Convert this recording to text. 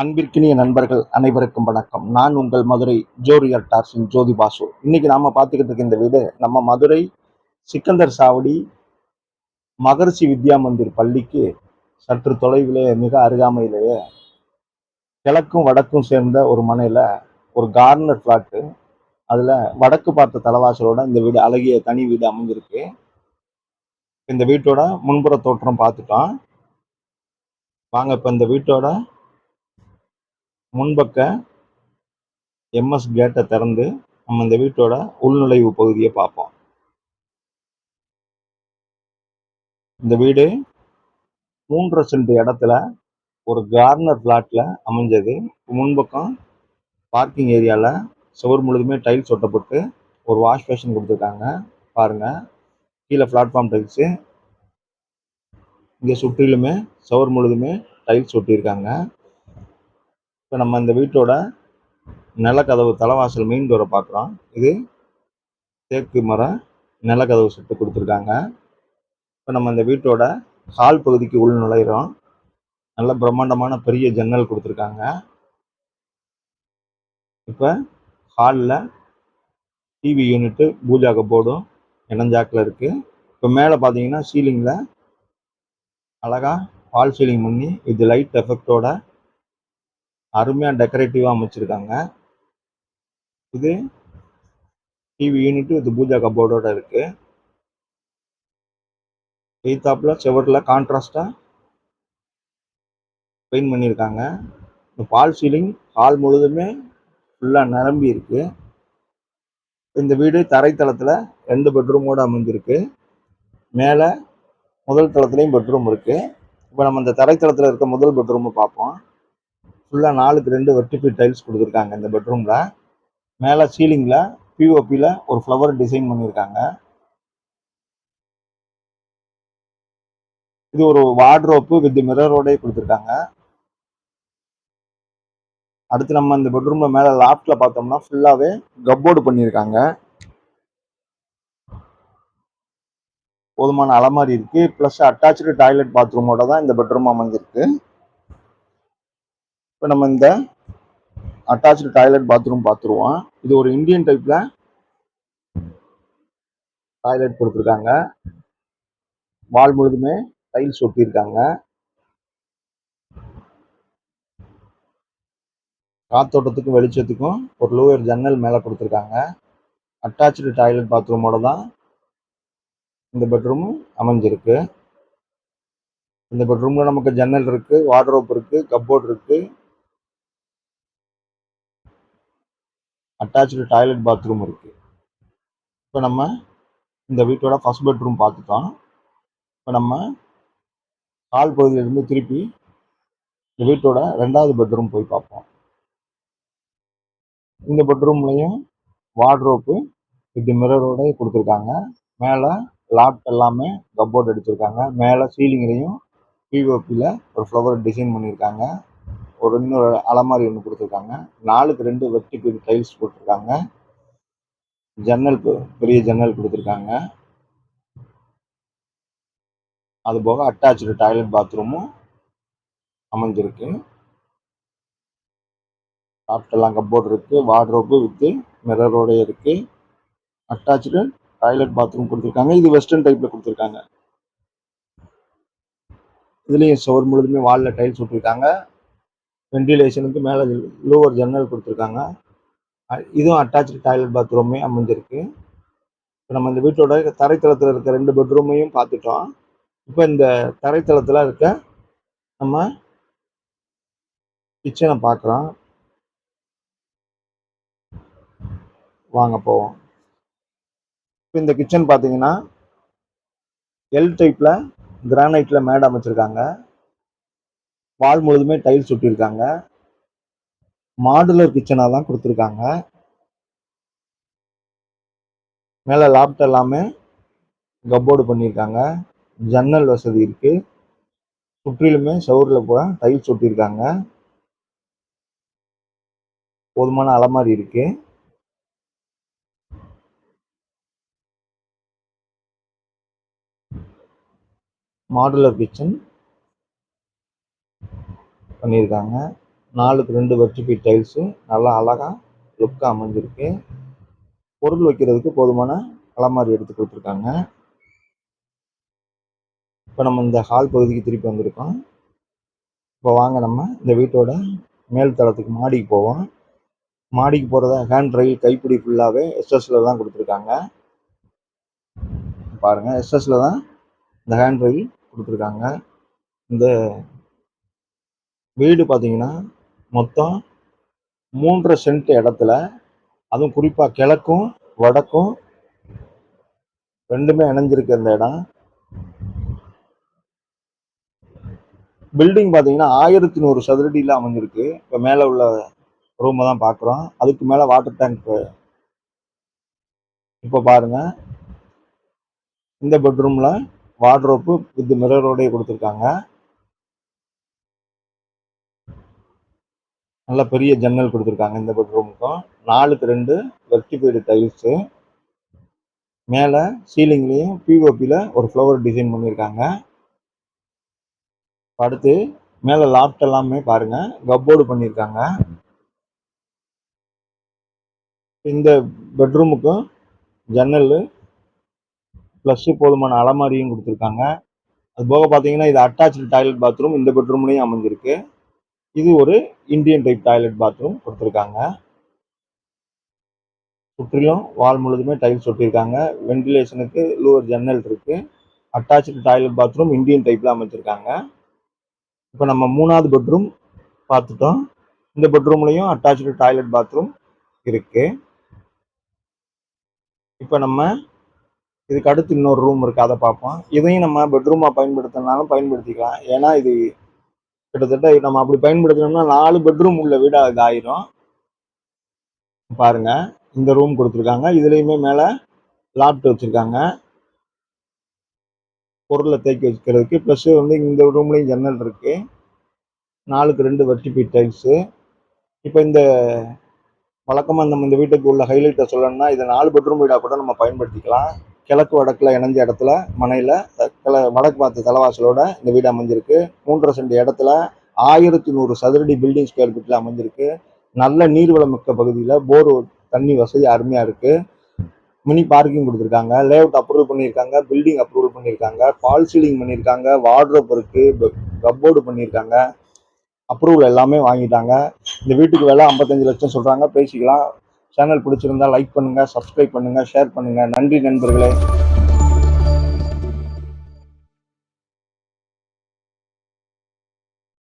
அன்பிற்கினிய நண்பர்கள் அனைவருக்கும் வணக்கம். நான் உங்கள் மதுரை ஜோரியல் டார்ஸின் ஜோதி பாசு. இன்னைக்கு நாம பார்த்துக்கிட்டு இருக்க இந்த வீடு நம்ம மதுரை சிக்கந்தர் சாவடி மகரிஷி வித்யா மந்திர் பள்ளிக்கு சற்று தொலைவிலே மிக அருகாமையிலேயே கிழக்கும் வடக்கும் சேர்ந்த ஒரு மனையில ஒரு கார்னர் பிளாட்டு. அதுல வடக்கு பார்த்த தலைவாசலோட இந்த வீடு அழகிய தனி வீடு அமைஞ்சிருக்கு. இந்த வீட்டோட முன்புற தோற்றம் பார்த்துட்டோம். வாங்க இப்ப இந்த வீட்டோட முன்பக்க எம்எஸ் கேட்டை திறந்து நம்ம இந்த வீட்டோட உள்நுழைவு பகுதியை பார்ப்போம். இந்த வீடு 3.5 சென்ட் இடத்துல ஒரு கார்னர் பிளாட்ல அமைஞ்சது. முன்பக்கம் பார்க்கிங் ஏரியால சுவர் முழுதுமே டைல்ஸ் ஒட்டப்பட்டு ஒரு வாஷ் பேஷன் கொடுத்துருக்காங்க. பாருங்க, கீழே பிளாட்ஃபார்ம் டைல்ஸு, இங்கே சுற்றிலுமே சுவர் முழுதுமே டைல்ஸ் ஒட்டியிருக்காங்க. இப்போ நம்ம இந்த வீட்டோட நிலக்கதவு தலைவாசல் மெயின் டோரை பார்க்குறோம். இது தேக்கு மர நிலக்கதவு செட்டு கொடுத்துருக்காங்க. இப்போ நம்ம இந்த வீட்டோட ஹால் பகுதிக்கு உள் நுழைகிறோம். நல்ல பிரம்மாண்டமான பெரிய ஜன்னல் கொடுத்துருக்காங்க. இப்போ ஹாலில் டிவி யூனிட்டு பூஜா கப்போர்டும் இணைஞ்சாக்கில் இருக்குது. இப்போ மேலே பார்த்தீங்கன்னா சீலிங்கில் அழகாக ஃபால் சீலிங் பண்ணி இது லைட் எஃபெக்டோட அருமையாக டெக்கரேட்டிவாக அமைச்சிருக்காங்க. இது டிவி யூனிட்டு இது பூஜா கப்போர்டோட இருக்குது. எய்த்தாப்பில் செவரில் கான்ட்ராஸ்டாக பெயிண்ட் பண்ணியிருக்காங்க. இந்த ஃபால் சீலிங் ஹால் முழுதுமே ஃபுல்லாக நிரம்பி இருக்குது. இந்த வீடு தரைத்தளத்தில் 2 பெட்ரூமோடு அமைஞ்சிருக்கு. மேலே முதல் தளத்துலேயும் பெட்ரூம் இருக்குது. இப்போ நம்ம இந்த தரைத்தளத்தில் இருக்க முதல் பெட்ரூமை பார்ப்போம். ஃபுல்லாக 4க்கு 2 வெர்டிஃபை டைல்ஸ் கொடுத்துருக்காங்க. இந்த பெட்ரூமில் மேலே சீலிங்கில் பிஓபியில் ஒரு ஃப்ளவர் டிசைன் பண்ணியிருக்காங்க. இது ஒரு வார்ட்ரோப்பு வித் மிரரோடே கொடுத்துருக்காங்க. அடுத்து நம்ம இந்த பெட்ரூமில் மேலே லாஃப்டில் பார்த்தோம்னா ஃபுல்லாகவே கப்போர்டு பண்ணியிருக்காங்க. போதுமான அலமாரி இருக்கு. ப்ளஸ் அட்டாச்சு டாய்லெட் பாத்ரூமோட தான் இந்த பெட்ரூம் அமைஞ்சிருக்கு. இப்போ நம்ம இந்த அட்டாச்சு டாய்லெட் பாத்ரூம் பார்த்துருவோம். இது ஒரு இந்தியன் டைப்ல டாய்லெட் கொடுத்துருக்காங்க. வால் முழுதுமே டைல்ஸ் ஒட்டியிருக்காங்க. காத்தோட்டத்துக்கும் வெளிச்சத்துக்கும் ஒரு லோயர் ஜன்னல் மேலே கொடுத்துருக்காங்க. அட்டாச்சு டாய்லெட் பாத்ரூமோட தான் இந்த பெட்ரூம் அமைஞ்சிருக்கு. இந்த பெட்ரூம்ல நமக்கு ஜன்னல் இருக்கு, வார்ட்ரோப் இருக்கு, கப்போர்ட் இருக்கு, அட்டாச்சு டாய்லெட் பாத்ரூம் இருக்கு. இப்போ நம்ம இந்த வீட்டோட ஃபர்ஸ்ட் பெட்ரூம் பார்த்துட்டோம். இப்போ நம்ம ஹால் பகுதியிலிருந்து திருப்பி இந்த வீட்டோட 2வது பெட்ரூம் போய் பார்ப்போம். இந்த பெட்ரூம்லையும் வார்ட்ரோப்பு வித் மிரரோட கொடுத்துருக்காங்க. மேலே லாப்ட் எல்லாமே கப்போர்ட் அடிச்சிருக்காங்க. மேலே சீலிங்லையும் பிஓபியில் ஒரு ஃப்ளவர் டிசைன் பண்ணியிருக்காங்க. ஒரு இன்னொரு அலமாரி ஒன்று கொடுத்துருக்காங்க. 4க்கு 2 வெர்டிஃபை டைல்ஸ் போட்டிருக்காங்க. ஜன்னல் பெரிய ஜன்னல் கொடுத்துருக்காங்க. அது போக அட்டாச்சு டாய்லெட் பாத்ரூமும் அமைஞ்சிருக்கு. லாப்ட் எல்லாம் கப்போர்ட் இருக்கு, வார்ட்ரோப்பு வித் மிரரோட இருக்கு. அட்டாச்சு டாய்லெட் பாத்ரூம் கொடுத்துருக்காங்க. இது வெஸ்டர்ன் டைப்ல கொடுத்துருக்காங்க. இதுலயும் சுவர் முழுதுமே வால்ல டைல்ஸ் விட்டுருக்காங்க. வென்டிலேஷனுக்கு மேலே லோவர் ஜன்னல் கொடுத்துருக்காங்க. இதுவும் அட்டாச்சு டாய்லெட் பாத்ரூமே அமைஞ்சிருக்கு. இப்போ நம்ம இந்த வீட்டோட தரைத்தளத்தில் இருக்க 2 பெட்ரூமையும் பார்த்துட்டோம். இப்போ இந்த தரைத்தளத்தில் இருக்க நம்ம கிச்சனை பார்க்குறோம். வாங்க போவோம். இப்போ இந்த கிச்சன் பார்த்தீங்கன்னா எல் டைப்ல கிரானைட்ல மேட் அமைச்சிருக்காங்க. வால் முழுதுமே டைல்ஸ் ஒட்டியிருக்காங்க. மாடுலர் கிச்சனாக தான் கொடுத்துருக்காங்க. மேலே லாப்ட் எல்லாமே கப்போர்டு பண்ணியிருக்காங்க. ஜன்னல் வசதி இருக்கு. சுற்றிலுமே சவுரில் போக டைல்ஸ் ஒட்டியிருக்காங்க. போதுமான அலமாரி இருக்கு. மாடுலர் கிச்சன் பண்ணியிருக்காங்க. 4க்கு 2 வெர்டிபி டைல்ஸு நல்லா அழகா லுக்காக அமைஞ்சிருக்கு. பொருள் வைக்கிறதுக்கு போதுமான அலமாரி எடுத்து கொடுத்துருக்காங்க. இப்போ நம்ம இந்த ஹால் பகுதிக்கு திருப்பி வந்திருக்கோம். இப்போ வாங்க நம்ம இந்த வீட்டோட மேல் தளத்துக்கு மாடிக்கு போவோம். மாடிக்கு போகிறத ஹேண்ட் ரயில் கைப்பிடி ஃபுல்லாகவே எஸ்எஸ்ல தான் கொடுத்துருக்காங்க. பாருங்கள், எஸ்எஸ்ல தான் இந்த ஹேண்ட் ரயில் கொடுத்துருக்காங்க. இந்த வீடு பார்த்தீங்கன்னா மொத்தம் 3.5 சென்ட் இடத்துல, அதுவும் குறிப்பாக கிழக்கும் வடக்கும் ரெண்டுமே இணைஞ்சிருக்கு இந்த இடம். பில்டிங் பார்த்தீங்கன்னா 1100 சதுரடியில் அமைஞ்சிருக்கு. இப்போ மேலே உள்ள ரூமை தான் பார்க்குறோம். அதுக்கு மேலே வாட்டர் டேங்க். இப்போ பாருங்க, இந்த பெட்ரூமில் வார்ட்ரோப்பு வித் மிரரோடய கொடுத்துருக்காங்க. நல்ல பெரிய ஜன்னல் கொடுத்துருக்காங்க இந்த பெட்ரூமுக்கும். 4க்கு 2 வெர்டிஃபைடு டைல்ஸு. மேலே சீலிங்லேயும் பிஓபியில் ஒரு ஃப்ளவர் டிசைன் பண்ணியிருக்காங்க. அடுத்து மேலே லாஃப்ட் எல்லாமே பாருங்க கப்போர்டு பண்ணியிருக்காங்க. இந்த பெட்ரூமுக்கும் ஜன்னல் ப்ளஸ் போதுமான அலமாரியும் கொடுத்துருக்காங்க. அது போக பார்த்தீங்கன்னா இது அட்டாச்சு டாய்லெட் பாத்ரூம் இந்த பெட்ரூம்லேயும் அமைஞ்சிருக்கு. இது ஒரு இந்தியன் டைப் டாய்லெட் பாத்ரூம் கொடுத்துருக்காங்க. சுற்றிலும் வால் முழுதுமே டைல்ஸ் ஒட்டியிருக்காங்க. வென்டிலேஷனுக்கு லூவர் ஜன்னல் இருக்கு. அட்டாச்சு டாய்லெட் பாத்ரூம் இந்தியன் டைப்ல அமைச்சிருக்காங்க. இப்போ நம்ம 3வது பெட்ரூம் பார்த்துட்டோம். இந்த பெட்ரூம்லையும் அட்டாச்சு டாய்லெட் பாத்ரூம் இருக்கு. இப்போ நம்ம இதுக்கு அடுத்து இன்னொரு ரூம் இருக்கு, அதை பார்ப்போம். இதையும் நம்ம பெட்ரூமா பயன்படுத்தினாலும் பயன்படுத்திக்கலாம். ஏன்னா இது கிட்டத்தட்ட நம்ம அப்படி பயன்படுத்தினோம்னா 4 பெட்ரூம் உள்ள வீடு அது ஆயிரும். பாருங்க, இந்த ரூம் கொடுத்துருக்காங்க. இதுலயுமே மேல லாப்ட் வச்சிருக்காங்க பொருளை தேக்கி வச்சுக்கிறதுக்கு. ப்ளஸ் இந்த ரூம்லையும் ஜன்னல் இருக்கு. 4க்கு 2 வெர்டிபி டைல்ஸு. இப்போ இந்த வழக்கமாக நம்ம இந்த வீட்டுக்கு உள்ள ஹைலைட்டை சொல்லணும்னா இதை 4 பெட்ரூம் வீடாக கூட நம்ம பயன்படுத்திக்கலாம். கிழக்கு வடக்கில் இணைஞ்ச இடத்துல மனையில் வடக்கு பார்த்த தலைவாசலோட இந்த வீடு அமைஞ்சிருக்கு. 3.5 சென்ட் இடத்துல 1100 சதுரடி பில்டிங் ஸ்கொயர் ஃபீட்டில் அமைஞ்சிருக்கு. நல்ல நீர்வளம் மிக்க பகுதியில் போர் தண்ணி வசதி அருமையாக இருக்குது. மினி பார்க்கிங் கொடுத்துருக்காங்க. லேஅவுட் அப்ரூவல் பண்ணியிருக்காங்க. பில்டிங் அப்ரூவல் பண்ணியிருக்காங்க. ஃபால் சீலிங் பண்ணியிருக்காங்க. வார்ட்ரோப் இருக்குது. கப்போர்டு பண்ணியிருக்காங்க. அப்ரூவல் எல்லாமே வாங்கிட்டாங்க. இந்த வீட்டுக்கு விலை 55 லட்சம் சொல்கிறாங்க. பேசிக்கலாம். சேனல் பிடிச்சிருந்தா லைக் பண்ணுங்கள், சப்ஸ்கிரைப் பண்ணுங்கள், ஷேர் பண்ணுங்கள். நன்றி நண்பர்களே.